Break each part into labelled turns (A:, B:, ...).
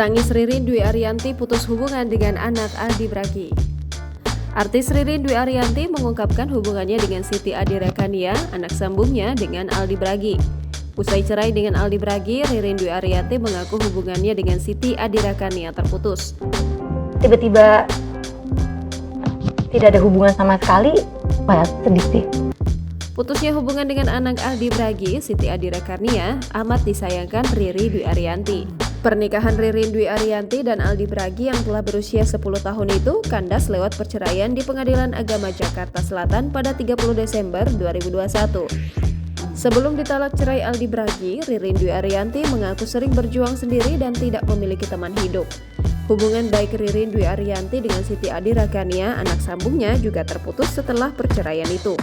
A: Tangis Ririn Dwi Ariyanti putus hubungan dengan anak Aldi Bragi. Artis Ririn Dwi Ariyanti mengungkapkan hubungannya dengan Siti Adirakania, anak sambungnya dengan Aldi Bragi. Usai cerai dengan Aldi Bragi, Ririn Dwi Ariyanti mengaku hubungannya dengan Siti Adirakania terputus.
B: Tiba-tiba tidak ada hubungan sama sekali, malah sedih sih.
A: Putusnya hubungan dengan anak Aldi Bragi, Siti Adirakania, amat disayangkan Ririn Dwi Ariyanti. Pernikahan Ririn Dwi Ariyanti dan Aldi Bragi yang telah berusia 10 tahun itu kandas lewat perceraian di Pengadilan Agama Jakarta Selatan pada 30 Desember 2021. Sebelum ditalak cerai Aldi Bragi, Ririn Dwi Ariyanti mengaku sering berjuang sendiri dan tidak memiliki teman hidup. Hubungan baik Ririn Dwi Ariyanti dengan Siti Adirakania, anak sambungnya, juga terputus setelah perceraian itu.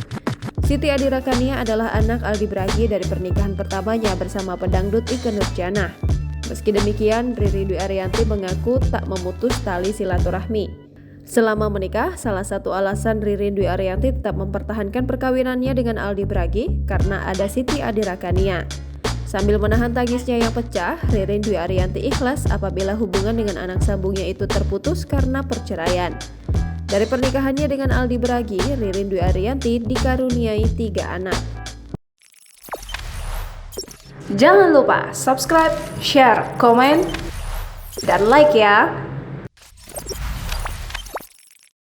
A: Siti Adirakania adalah anak Aldi Bragi dari pernikahan pertamanya bersama pedangdut Ikke Nurjanah. Meski demikian, Ririn Dwi Ariyanti mengaku tak memutus tali silaturahmi. Selama menikah, salah satu alasan Ririn Dwi Ariyanti tetap mempertahankan perkawinannya dengan Aldi Bragi karena ada Siti Adirakania. Sambil menahan tangisnya yang pecah, Ririn Dwi Ariyanti ikhlas apabila hubungan dengan anak sambungnya itu terputus karena perceraian. Dari pernikahannya dengan Aldi Bragi, Ririn Dwi Ariyanti dikaruniai 3 anak. Jangan lupa subscribe, share, komen, dan like ya!